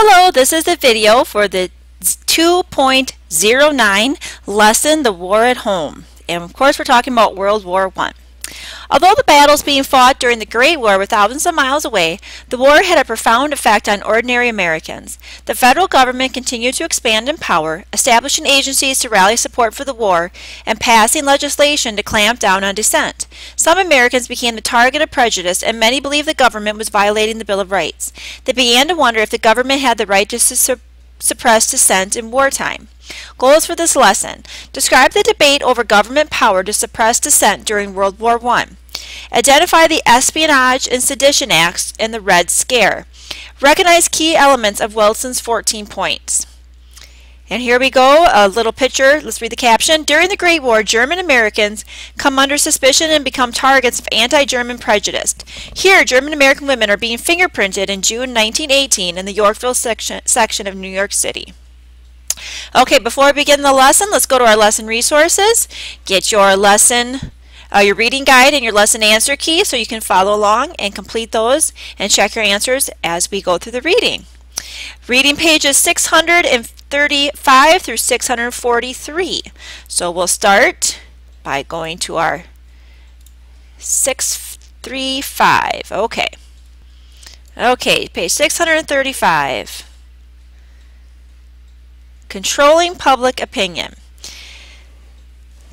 Hello, this is the video for the 2.09 lesson, The War at Home. And of course we're talking about World War I. Although the battles being fought during the Great War were thousands of miles away, the war had a profound effect on ordinary Americans. The federal government continued to expand in power, establishing agencies to rally support for the war, and passing legislation to clamp down on dissent. Some Americans became the target of prejudice, and many believed the government was violating the Bill of Rights. They began to wonder if the government had the right to suppress dissent in wartime. Goals for this lesson: describe the debate over government power to suppress dissent during World War I. Identify the Espionage and Sedition Acts and the Red Scare. Recognize key elements of Wilson's 14 points. And here we go, a little picture. Let's read the caption. During the Great War, German Americans come under suspicion and become targets of anti-German prejudice. Here, German American women are being fingerprinted in June 1918 in the Yorkville section of New York City. Okay, before we begin the lesson, let's go to our lesson resources. Get your lesson, your reading guide and your lesson answer key so you can follow along and complete those and check your answers as we go through the reading. Reading pages 635 through 643. So we'll start by going to our 635. Okay, page 635. Controlling public opinion.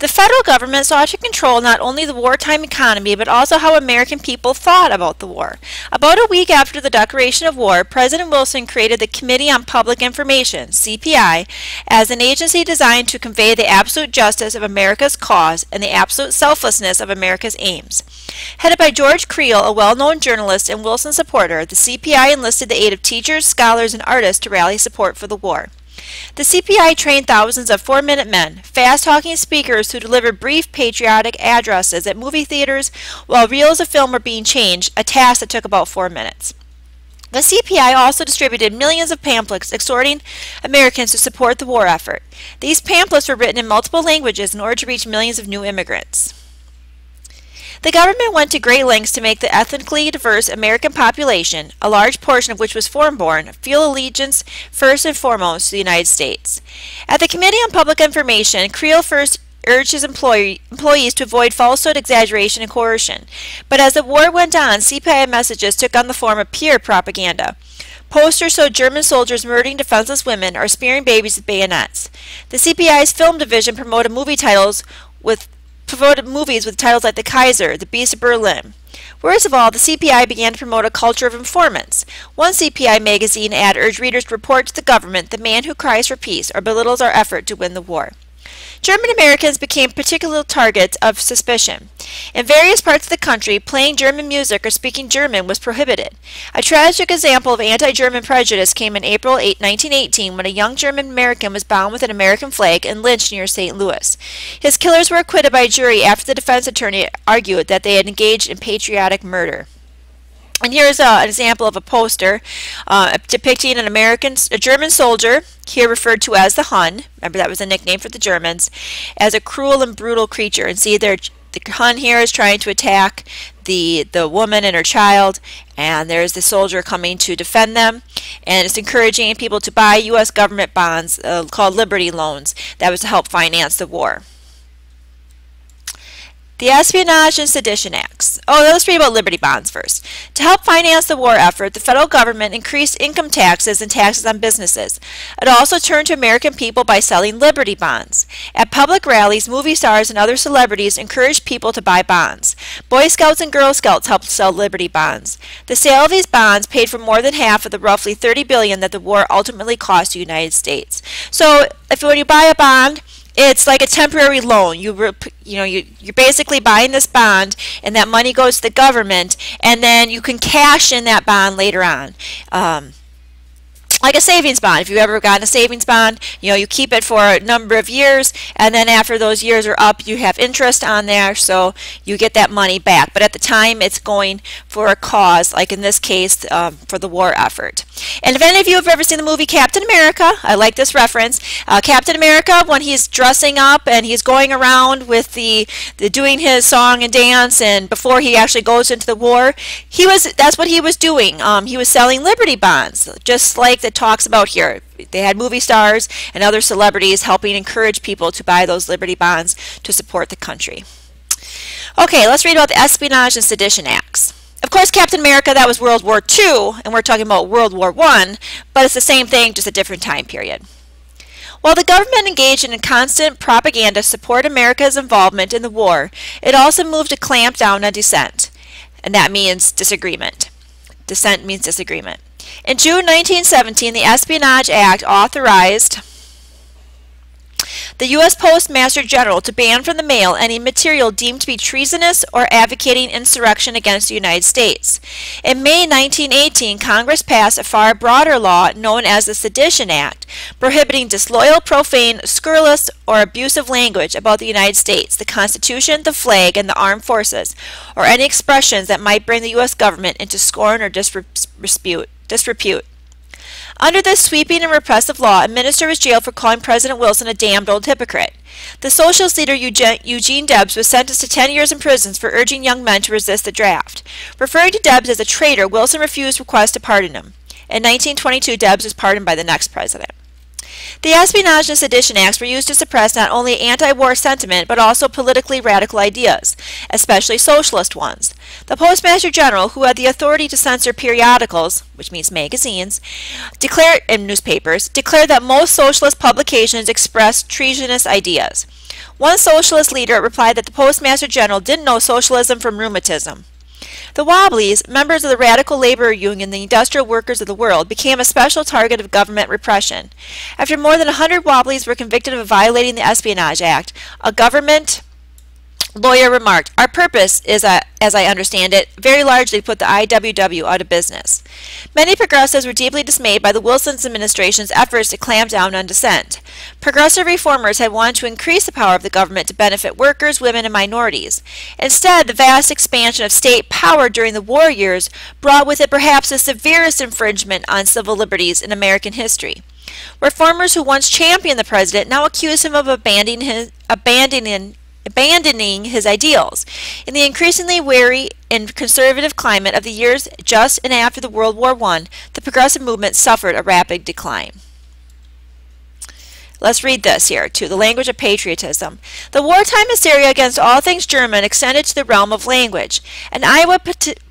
The federal government sought to control not only the wartime economy, but also how American people thought about the war. About a week after the declaration of war, President Wilson created the Committee on Public Information, CPI, as an agency designed to convey the absolute justice of America's cause and the absolute selflessness of America's aims. Headed by George Creel, a well-known journalist and Wilson supporter, the CPI enlisted the aid of teachers, scholars, and artists to rally support for the war. The CPI trained thousands of four-minute men, fast-talking speakers who delivered brief patriotic addresses at movie theaters while reels of film were being changed, a task that took about 4 minutes. The CPI also distributed millions of pamphlets exhorting Americans to support the war effort. These pamphlets were written in multiple languages in order to reach millions of new immigrants. The government went to great lengths to make the ethnically diverse American population, a large portion of which was foreign-born, feel allegiance first and foremost to the United States. At the Committee on Public Information, Creel first urged his employees to avoid falsehood, exaggeration, and coercion. But as the war went on, CPI messages took on the form of pure propaganda. Posters showed German soldiers murdering defenseless women or spearing babies with bayonets. The CPI's film division promoted movies with titles like The Kaiser, The Beast of Berlin. Worst of all, the CPI began to promote a culture of informants. One CPI magazine ad urged readers to report to the government the man who cries for peace or belittles our effort to win the war. German Americans became particular targets of suspicion. In various parts of the country, playing German music or speaking German was prohibited. A tragic example of anti-German prejudice came in April 1918 when a young German American was bound with an American flag and lynched near St. Louis. His killers were acquitted by a jury after the defense attorney argued that they had engaged in patriotic murder. And here's an example of a poster depicting a German soldier, here referred to as the Hun, remember that was a nickname for the Germans, as a cruel and brutal creature. And see there, the Hun here is trying to attack the woman and her child, and there's the soldier coming to defend them. And it's encouraging people to buy U.S. government bonds called Liberty Loans. That was to help finance the war. The Espionage and Sedition Acts. Let's read about Liberty Bonds first. To help finance the war effort, the federal government increased income taxes and taxes on businesses. It also turned to American people by selling Liberty Bonds. At public rallies, movie stars and other celebrities encouraged people to buy bonds. Boy Scouts and Girl Scouts helped sell Liberty Bonds. The sale of these bonds paid for more than half of the roughly $30 billion that the war ultimately cost the United States. So, when you buy a bond, it's like a temporary loan. You're basically buying this bond, and that money goes to the government, and then you can cash in that bond later on. Like a savings bond. If you've ever gotten a savings bond, you keep it for a number of years, and then after those years are up, you have interest on there, so you get that money back. But at the time, it's going for a cause, like in this case, for the war effort. And if any of you have ever seen the movie Captain America, I like this reference. Captain America, when he's dressing up and he's going around with the doing his song and dance, and before he actually goes into the war, that's what he was doing. He was selling Liberty bonds, just like it talks about here. They had movie stars and other celebrities helping encourage people to buy those Liberty bonds to support the country. Okay, let's read about the Espionage and Sedition Acts. Of course, Captain America, that was World War II, and we're talking about World War I, but it's the same thing, just a different time period. While the government engaged in constant propaganda to support America's involvement in the war, it also moved to clamp down on dissent, and that means disagreement. Dissent means disagreement. In June 1917, the Espionage Act authorized the U.S. Postmaster General to ban from the mail any material deemed to be treasonous or advocating insurrection against the United States. In May 1918, Congress passed a far broader law known as the Sedition Act, prohibiting disloyal, profane, scurrilous, or abusive language about the United States, the Constitution, the flag, and the armed forces, or any expressions that might bring the U.S. government into scorn or disrepute. Under this sweeping and repressive law, a minister was jailed for calling President Wilson a damned old hypocrite. The socialist leader Eugene Debs was sentenced to 10 years in prison for urging young men to resist the draft. Referring to Debs as a traitor, Wilson refused requests to pardon him. In 1922, Debs was pardoned by the next president. The Espionage and Sedition Acts were used to suppress not only anti-war sentiment, but also politically radical ideas, especially socialist ones. The Postmaster General, who had the authority to censor periodicals, which means magazines, and newspapers, declared that most socialist publications expressed treasonous ideas. One socialist leader replied that the Postmaster General didn't know socialism from rheumatism. The Wobblies, members of the Radical Labor Union, the Industrial Workers of the World, became a special target of government repression. After more than 100 Wobblies were convicted of violating the Espionage Act, a government lawyer remarked, "Our purpose is, as I understand it, very largely put the IWW out of business." Many progressives were deeply dismayed by the Wilson administration's efforts to clamp down on dissent. Progressive reformers had wanted to increase the power of the government to benefit workers, women, and minorities. Instead, the vast expansion of state power during the war years brought with it perhaps the severest infringement on civil liberties in American history. Reformers who once championed the president now accuse him of abandoning his ideals. In the increasingly wary and conservative climate of the years just and after the World War I, the progressive movement suffered a rapid decline. Let's read this here, too, the language of patriotism. The wartime hysteria against all things German extended to the realm of language. An Iowa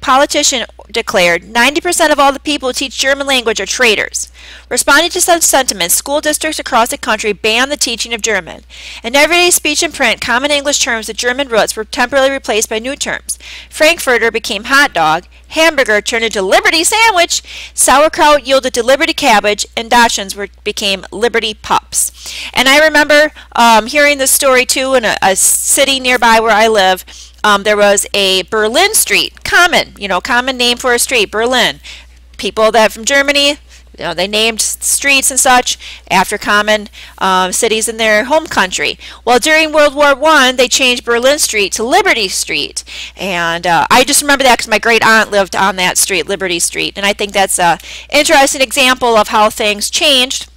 politician declared, 90% of all the people who teach German language are traitors. Responding to such sentiments, school districts across the country banned the teaching of German. In everyday speech and print, common English terms with German roots were temporarily replaced by new terms. Frankfurter became hot dog, hamburger turned into Liberty sandwich, sauerkraut yielded to Liberty cabbage, and Dachshunds became Liberty pups. And I remember hearing this story too in a city nearby where I live. There was a Berlin street, common name for a street, Berlin. People that from Germany, they named streets and such after common cities in their home country. Well, during World War I, they changed Berlin Street to Liberty Street. And I just remember that because my great aunt lived on that street, Liberty Street. And I think that's an interesting example of how things changed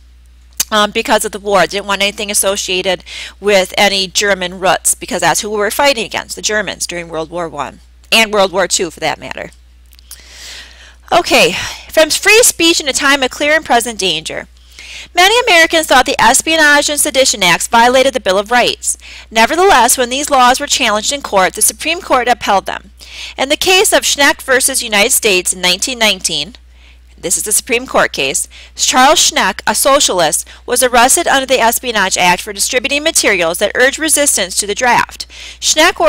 because of the war. Didn't want anything associated with any German roots because that's who we were fighting against, the Germans, during World War I and World War II for that matter. Okay, from free speech in a time of clear and present danger. Many Americans thought the Espionage and Sedition Acts violated the Bill of Rights. Nevertheless, when these laws were challenged in court, the Supreme Court upheld them. In the case of Schneck versus United States in 1919, this is the Supreme Court case, Charles Schneck, a socialist, was arrested under the Espionage Act for distributing materials that urged resistance to the draft. Schneck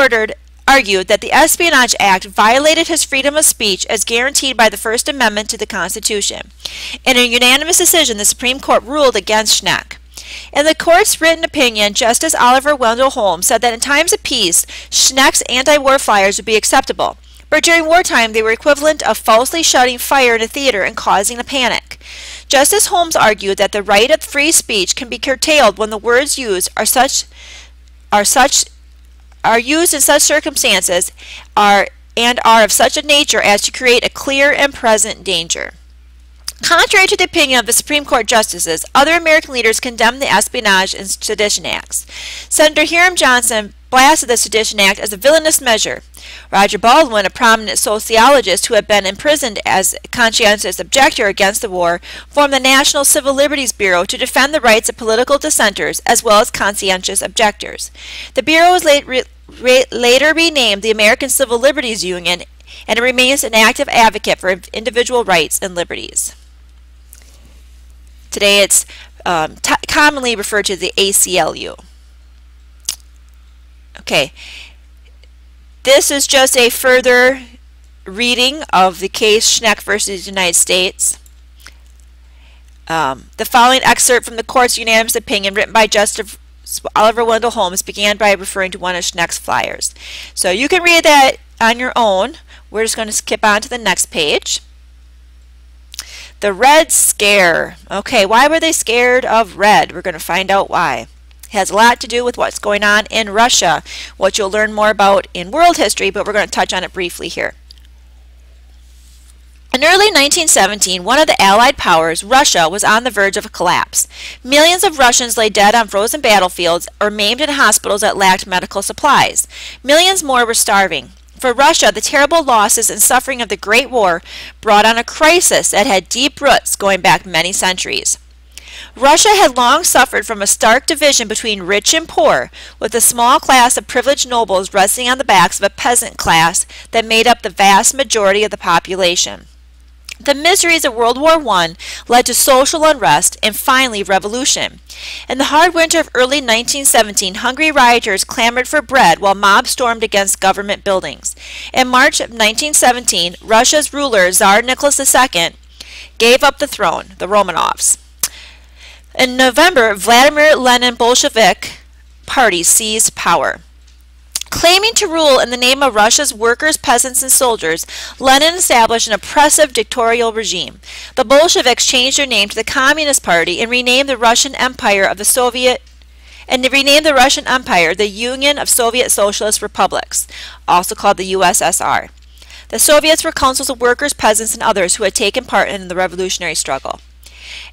argued that the Espionage Act violated his freedom of speech as guaranteed by the First Amendment to the Constitution. In a unanimous decision, the Supreme Court ruled against Schneck. In the court's written opinion, Justice Oliver Wendell Holmes said that in times of peace, Schneck's anti-war flyers would be acceptable, but during wartime they were equivalent of falsely shouting fire in a theater and causing a panic. Justice Holmes argued that the right of free speech can be curtailed when the words used are used in such circumstances and are of such a nature as to create a clear and present danger. Contrary to the opinion of the Supreme Court justices, other American leaders condemned the Espionage and Sedition Acts. Senator Hiram Johnson blasted the Sedition Act as a villainous measure. Roger Baldwin, a prominent sociologist who had been imprisoned as a conscientious objector against the war, formed the National Civil Liberties Bureau to defend the rights of political dissenters as well as conscientious objectors. The Bureau was later renamed the American Civil Liberties Union, and it remains an active advocate for individual rights and liberties. Today it's commonly referred to as the ACLU. Okay, this is just a further reading of the case Schneck versus United States. The following excerpt from the court's unanimous opinion written by Justice Oliver Wendell Holmes began by referring to one of Schneck's flyers. So you can read that on your own. We're just going to skip on to the next page. The Red Scare. Okay, why were they scared of red? We're going to find out why. It has a lot to do with what's going on in Russia, what you'll learn more about in world history, but we're going to touch on it briefly here. In early 1917, one of the Allied powers, Russia, was on the verge of a collapse. Millions of Russians lay dead on frozen battlefields or maimed in hospitals that lacked medical supplies. Millions more were starving. For Russia, the terrible losses and suffering of the Great War brought on a crisis that had deep roots going back many centuries. Russia had long suffered from a stark division between rich and poor, with a small class of privileged nobles resting on the backs of a peasant class that made up the vast majority of the population. The miseries of World War I led to social unrest and finally revolution. In the hard winter of early 1917, hungry rioters clamored for bread while mobs stormed against government buildings. In March of 1917, Russia's ruler, Tsar Nicholas II, gave up the throne, the Romanovs. In November, Vladimir Lenin Bolshevik Party seized power. Claiming to rule in the name of Russia's workers, peasants, and soldiers, Lenin established an oppressive dictatorial regime. The Bolsheviks changed their name to the Communist Party and renamed the Russian Empire the Union of Soviet Socialist Republics, also called the USSR. The Soviets were councils of workers, peasants, and others who had taken part in the revolutionary struggle.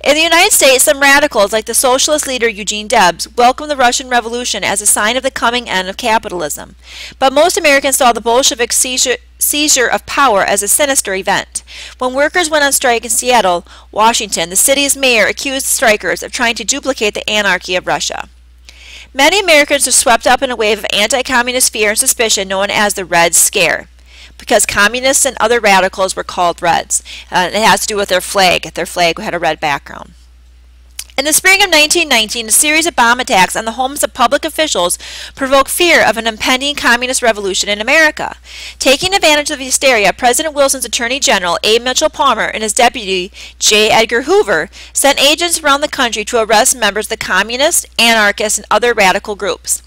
In the United States, some radicals, like the socialist leader Eugene Debs, welcomed the Russian Revolution as a sign of the coming end of capitalism. But most Americans saw the Bolshevik seizure of power as a sinister event. When workers went on strike in Seattle, Washington, the city's mayor accused strikers of trying to duplicate the anarchy of Russia. Many Americans were swept up in a wave of anti-communist fear and suspicion known as the Red Scare, because communists and other radicals were called Reds. It has to do with their flag. Their flag had a red background. In the spring of 1919, a series of bomb attacks on the homes of public officials provoked fear of an impending communist revolution in America. Taking advantage of the hysteria, President Wilson's Attorney General, A. Mitchell Palmer, and his deputy, J. Edgar Hoover, sent agents around the country to arrest members of the communist, anarchist, and other radical groups.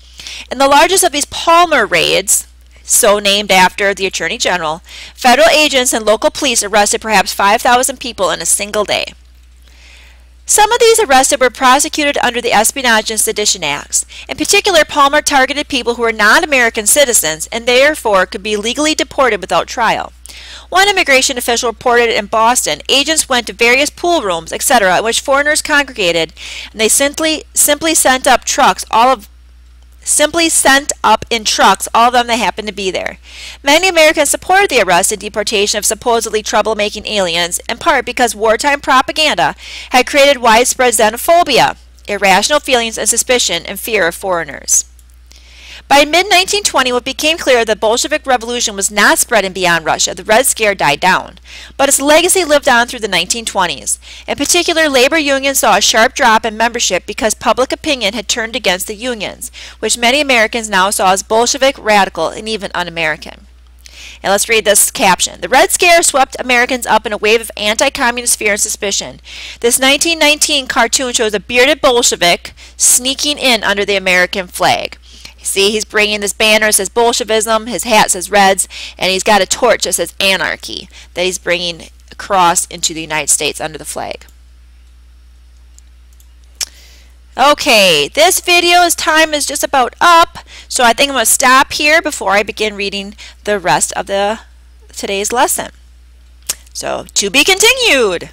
In the largest of these Palmer raids, so named after the Attorney General, federal agents and local police arrested perhaps 5,000 people in a single day. Some of these arrested were prosecuted under the Espionage and Sedition Acts. In particular, Palmer targeted people who were not American citizens and therefore could be legally deported without trial. One immigration official reported in Boston, agents went to various pool rooms, etc., in which foreigners congregated, and they simply sent up in trucks all of them that happened to be there. Many Americans supported the arrest and deportation of supposedly troublemaking aliens, in part because wartime propaganda had created widespread xenophobia, irrational feelings and suspicion and fear of foreigners. By mid-1920, it became clear that the Bolshevik Revolution was not spreading beyond Russia. The Red Scare died down, but its legacy lived on through the 1920s. In particular, labor unions saw a sharp drop in membership because public opinion had turned against the unions, which many Americans now saw as Bolshevik, radical, and even un-American. And let's read this caption. The Red Scare swept Americans up in a wave of anti-communist fear and suspicion. This 1919 cartoon shows a bearded Bolshevik sneaking in under the American flag. See, he's bringing this banner that says Bolshevism, his hat says Reds, and he's got a torch that says Anarchy that he's bringing across into the United States under the flag. Okay, this video's time is just about up, so I think I'm going to stop here before I begin reading the rest of today's lesson. So, to be continued!